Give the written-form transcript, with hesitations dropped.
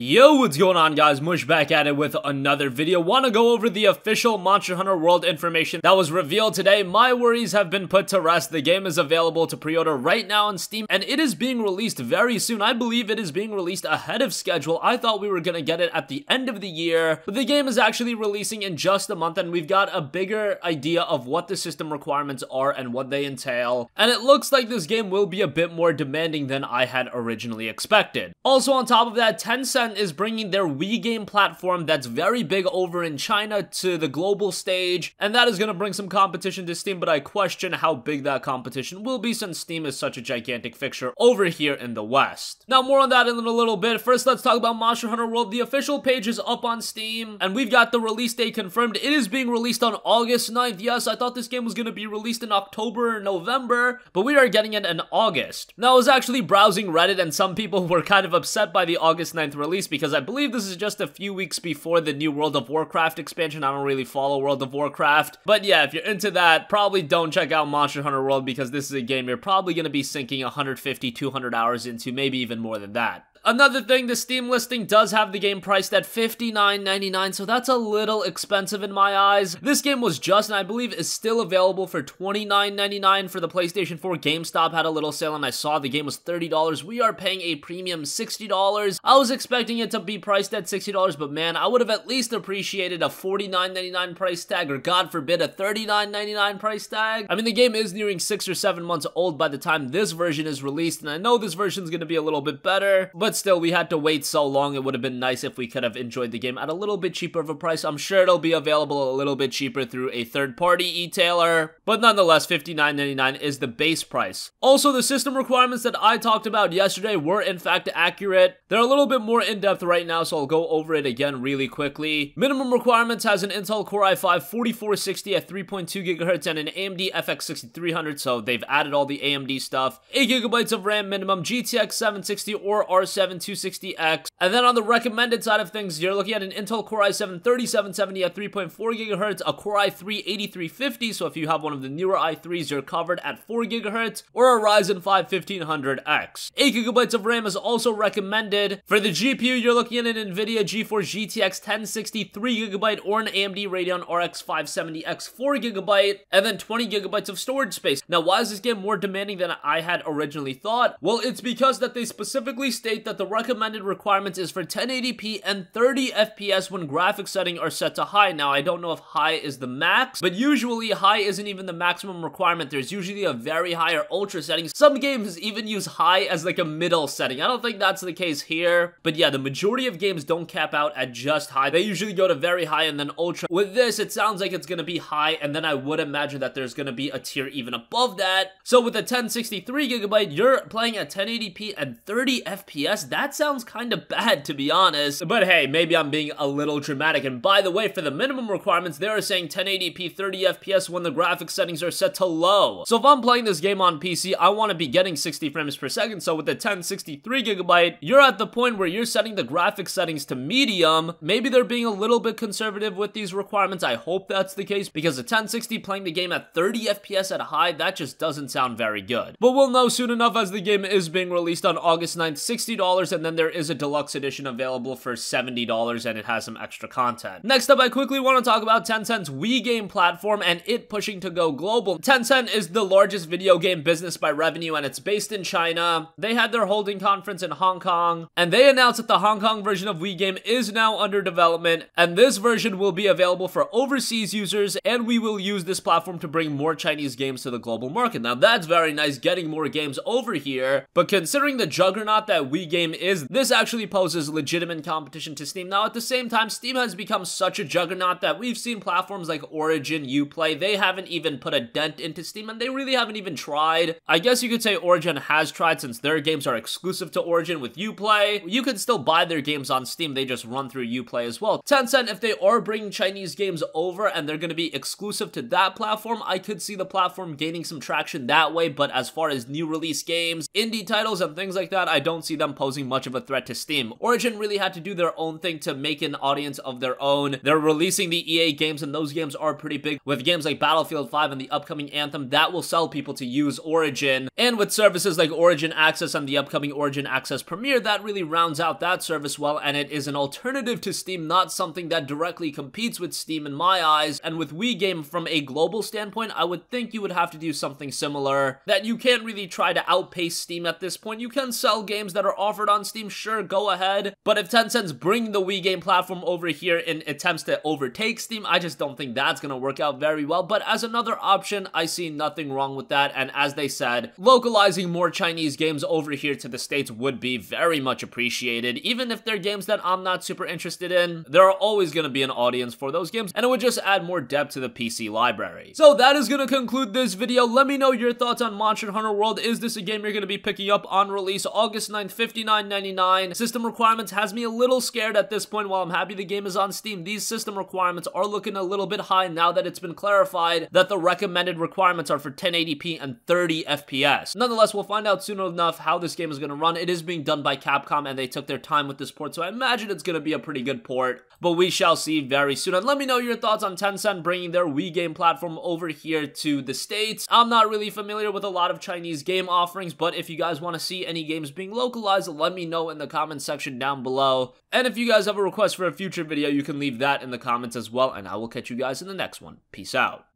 Yo, what's going on, guys? Mush back at it with another video. Want to go over the official Monster Hunter World information that was revealed today. My worries have been put to rest. The game is available to pre-order right now on Steam, and it is being released very soon. I believe it is being released ahead of schedule. I thought we were going to get it at the end of the year, but the game is actually releasing in just a month, and we've got a bigger idea of what the system requirements are and what they entail. And it looks like this game will be a bit more demanding than I had originally expected. Also, on top of that, Tencent is bringing their Wii Game Platform that's very big over in China to the global stage, and that is going to bring some competition to Steam, but I question how big that competition will be since Steam is such a gigantic fixture over here in the West. Now, more on that in a little bit. First, let's talk about Monster Hunter World. The official page is up on Steam, and we've got the release date confirmed. It is being released on August 9th. Yes, I thought this game was going to be released in October or November, but we are getting it in August. Now, I was actually browsing Reddit, and some people were kind of upset by the August 9th release because I believe this is just a few weeks before the new World of Warcraft expansion. I don't really follow World of Warcraft, but yeah, if you're into that, probably don't check out Monster Hunter World because this is a game you're probably going to be sinking 150, 200 hours into, maybe even more than that. Another thing, the Steam listing does have the game priced at $59.99, so that's a little expensive in my eyes. This game was just, and I believe is still available for $29.99 for the PlayStation 4. GameStop had a little sale, and I saw the game was $30. We are paying a premium $60. I was expecting it to be priced at $60, but man, I would have at least appreciated a $49.99 price tag, or God forbid, a $39.99 price tag. I mean, the game is nearing 6 or 7 months old by the time this version is released, and I know this version is going to be a little bit better, but still, we had to wait so long. It would have been nice if we could have enjoyed the game at a little bit cheaper of a price. I'm sure it'll be available a little bit cheaper through a third-party e-tailer, but nonetheless, $59.99 is the base price. Also, the system requirements that I talked about yesterday were in fact accurate. They're a little bit more in-depth right now, so I'll go over it again really quickly. Minimum requirements has an Intel Core i5 4460 at 3.2 GHz and an AMD FX 6300, so they've added all the AMD stuff. 8 GB of RAM minimum, GTX 760 or R7 260X. And then on the recommended side of things, you're looking at an Intel Core i7 3770 at 3.4 GHz, a Core i3 8350, so if you have one of the newer i3s, you're covered at 4 GHz, or a Ryzen 5 1500X. 8 GB of RAM is also recommended. For the GPU, you're looking at an NVIDIA GeForce GTX 1060 3 GB or an AMD Radeon RX 570X 4 GB, and then 20 GB of storage space. Now, why is this game more demanding than I had originally thought? Well, it's because that they specifically state that the recommended requirements is for 1080p and 30 FPS when graphics settings are set to high. Now, I don't know if high is the max, but usually high isn't even the maximum requirement. There's usually a very high or ultra setting. Some games even use high as like a middle setting. I don't think that's the case here, but yeah, the majority of games don't cap out at just high. They usually go to very high and then ultra. With this, it sounds like it's gonna be high, and then I would imagine that there's gonna be a tier even above that. So with a 1063 GB, you're playing at 1080p and 30 FPS. That sounds kind of bad, to be honest, but hey, maybe I'm being a little dramatic. And by the way, for the minimum requirements, they're saying 1080p 30 FPS when the graphics settings are set to low. So if I'm playing this game on PC, I want to be getting 60 frames per second, so with the 1063 GB, you're at the point where you're setting the graphics settings to medium. Maybe they're being a little bit conservative with these requirements. I hope that's the case, because the 1060 playing the game at 30 FPS at high, that just doesn't sound very good. But we'll know soon enough, as the game is being released on August 9th, $60, and then there is a deluxe edition available for $70, and it has some extra content. Next up, I quickly want to talk about Tencent's Wii Game Platform and it pushing to go global. Tencent is the largest video game business by revenue, and it's based in China. They had their holding conference in Hong Kong, and they announced that the Hong Kong version of Wii Game is now under development, and this version will be available for overseas users, and we will use this platform to bring more Chinese games to the global market. Now, that's very nice, getting more games over here, but considering the juggernaut that Wii Game is, this actually poses legitimate competition to Steam. Now, at the same time, Steam has become such a juggernaut that we've seen platforms like Origin, Uplay, they haven't even put a dent into Steam, and they really haven't even tried. I guess you could say Origin has tried, since their games are exclusive to Origin. With Uplay, you can still buy their games on Steam, they just run through Uplay as well. Tencent, if they are bringing Chinese games over and they're going to be exclusive to that platform, I could see the platform gaining some traction that way, but as far as new release games, indie titles, and things like that, I don't see them posing much of a threat to Steam. Origin really had to do their own thing to make an audience of their own. They're releasing the EA games, and those games are pretty big. With games like Battlefield 5 and the upcoming Anthem, that will sell people to use Origin. And with services like Origin Access and the upcoming Origin Access Premier, that really rounds out that service well, and it is an alternative to Steam, not something that directly competes with Steam in my eyes. And with Wii Game, from a global standpoint, I would think you would have to do something similar, that you can't really try to outpace Steam at this point. You can sell games that are offered on Steam, sure, go ahead, but if Tencent's bringing the Wii Game platform over here in attempts to overtake Steam, I just don't think that's gonna work out very well. But as another option, I see nothing wrong with that, and as they said, localizing more Chinese games over here to the States would be very much appreciated. Even if they're games that I'm not super interested in, there are always gonna be an audience for those games, and it would just add more depth to the PC library. So that is gonna conclude this video. Let me know your thoughts on Monster Hunter World. Is this a game you're gonna be picking up on release August 9th, $59.99? System requirements has me a little scared at this point. While I'm happy the game is on Steam, these system requirements are looking a little bit high now that it's been clarified that the recommended requirements are for 1080p and 30 FPS. Nonetheless, we'll find out soon enough how this game is going to run. It is being done by Capcom, and they took their time with this port, so I imagine it's going to be a pretty good port, but we shall see very soon. And let me know your thoughts on Tencent bringing their Wii Game platform over here to the States. I'm not really familiar with a lot of Chinese game offerings, but if you guys want to see any games being localized, let me know in the comments section down below. And if you guys have a request for a future video, you can leave that in the comments as well, and I will catch you guys in the next one. Peace out.